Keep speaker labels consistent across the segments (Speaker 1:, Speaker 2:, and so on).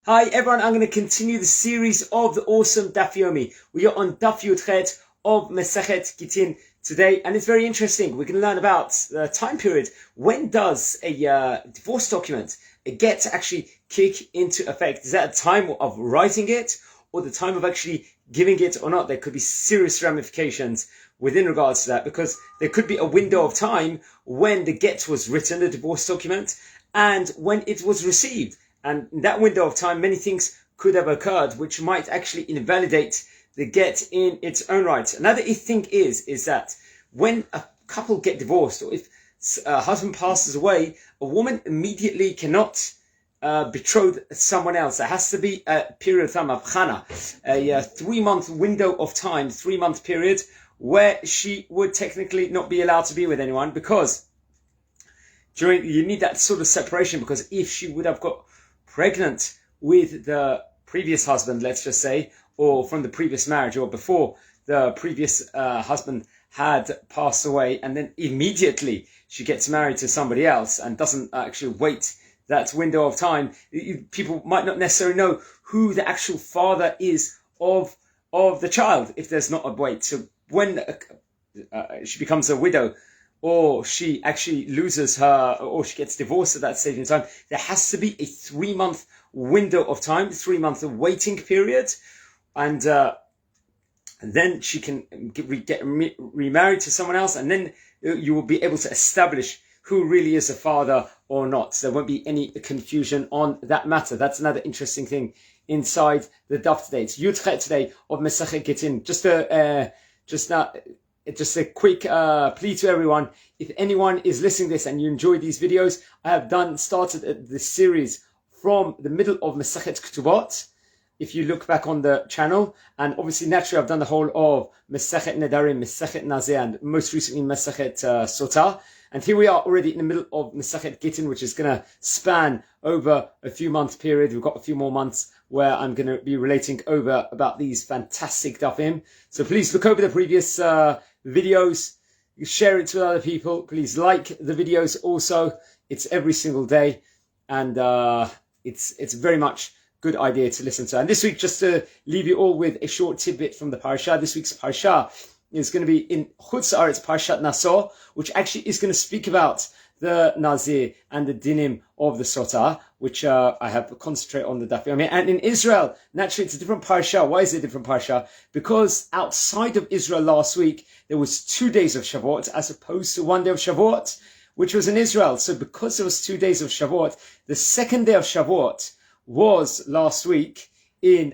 Speaker 1: Hi everyone, I'm going to continue the series of the awesome Daf Yomi. We are on Daf Yudchet of Masechet Gittin today, and it's very interesting. We're going to learn about the time period. When does a divorce document, a get, actually kick into effect? Is that a time of writing it or the time of actually giving it or not? There could be serious ramifications within regards to that, because there could be a window of time when the get was written, the divorce document, and when it was received. And in that window of time, many things could have occurred which might actually invalidate the get in its own right. Another thing is that when a couple get divorced, or if a husband passes away, a woman immediately cannot betroth someone else. There has to be a period of time, a 3-month window of time, 3-month period, where she would technically not be allowed to be with anyone, because you need that sort of separation, because if she would have got pregnant with the previous husband, let's just say, or from the previous marriage, or before the previous husband had passed away, and then immediately she gets married to somebody else and doesn't actually wait that window of time, people might not necessarily know who the actual father is of the child if there's not a wait. So when she becomes a widow, or she actually loses her, or she gets divorced at that stage in time, there has to be a 3-month window of time, 3-month waiting period, and then she can get remarried to someone else, and then you will be able to establish who really is the father or not. So there won't be any confusion on that matter. That's another interesting thing inside the Daf today. It's Yudchet today of Masechet Gittin. Just a quick plea to everyone. If anyone is listening to this and you enjoy these videos, I have started this series from the middle of Masechet Ketubot. If you look back on the channel, and obviously naturally I've done the whole of Masechet Nedarim, Masechet Nazeh, and most recently Masechet Sotah. And here we are already in the middle of Masechet Gittin, which is going to span over a few month period. We've got a few more months where I'm going to be relating over about these fantastic dafim. So please look over the previous videos, share it to other people. Please like the videos also. It's every single day, and it's very much good idea to listen to. And this week, just to leave you all with a short tidbit from the parasha, this week's parasha is going to be in Chutz Haaretz, Parashat Naso, which actually is going to speak about the Nazir and the Dinim of the Sotah, which I have concentrated on the Daf Yomi. And in Israel, naturally, it's a different parasha. Why is it a different parasha? Because outside of Israel last week, there was 2 days of Shavuot, as opposed to 1 day of Shavuot, which was in Israel. So because there was 2 days of Shavuot, the second day of Shavuot was last week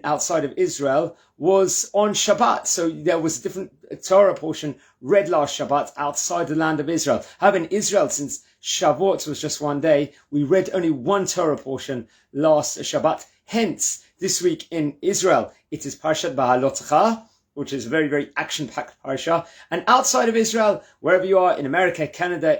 Speaker 1: outside of Israel, was on Shabbat. So there was a different Torah portion read last Shabbat outside the land of Israel. However, in Israel, since Shavuot was just 1 day, we read only one Torah portion last Shabbat. Hence, this week in Israel, it is Parashat Ba'alotcha, which is a very, very action-packed parasha. And outside of Israel, wherever you are in America, Canada,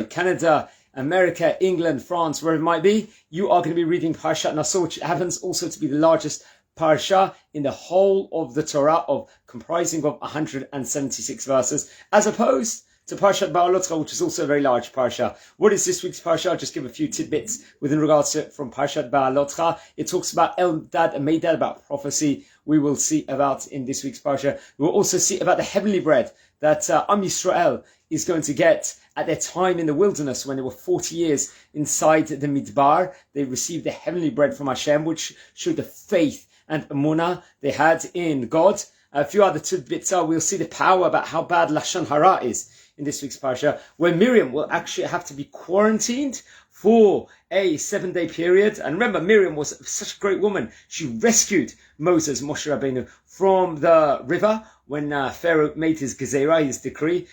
Speaker 1: Canada, America, England, France, wherever it might be, you are going to be reading Parashat Naso, which happens also to be the largest parasha in the whole of the Torah, comprising of 176 verses, as opposed to Parashat Ba'alotcha, which is also a very large parasha. What is this week's parasha? I'll just give a few tidbits within regards to it from Parashat Ba'alotcha. It talks about Eldad and Medad, about prophecy. We will see about in this week's parasha. We will also see about the heavenly bread that Am Yisrael is going to get at their time in the wilderness when they were 40 years inside the Midbar. They received the heavenly bread from Hashem, which showed the faith and emunah they had in God. A few other tidbits are, we'll see the power about how bad Lashon Hara is in this week's parasha, where Miriam will actually have to be quarantined for a 7-day period. And remember, Miriam was such a great woman. She rescued Moses, Moshe Rabbeinu, from the river when Pharaoh made his gezerah, his decree.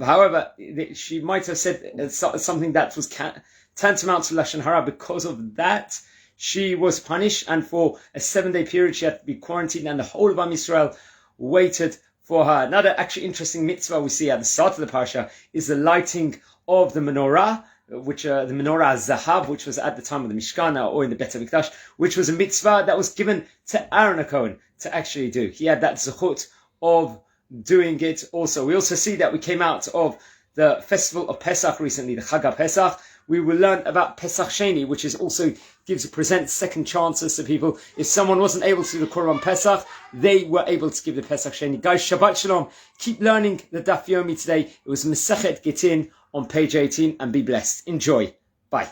Speaker 1: However, she might have said something that was tantamount to Lashon Hara. Because of that, she was punished, and for a 7-day period she had to be quarantined, and the whole of Am Yisrael waited for her. Another actually interesting mitzvah we see at the start of the parasha is the lighting of the menorah, which the menorah Zahav, which was at the time of the Mishkan or in the Bet HaMikdash, which was a mitzvah that was given to Aaron HaKohen to actually do. He had that zechut of doing it also. We also see that we came out of the festival of Pesach recently, the Chag HaPesach, we will learn about Pesach Sheni, which is also presents second chances to people. If someone wasn't able to do the Korban Pesach, they were able to give the Pesach Sheni. Guys, Shabbat Shalom. Keep learning the Daf Yomi today. It was Masechet Gittin on page 18, and be blessed. Enjoy. Bye.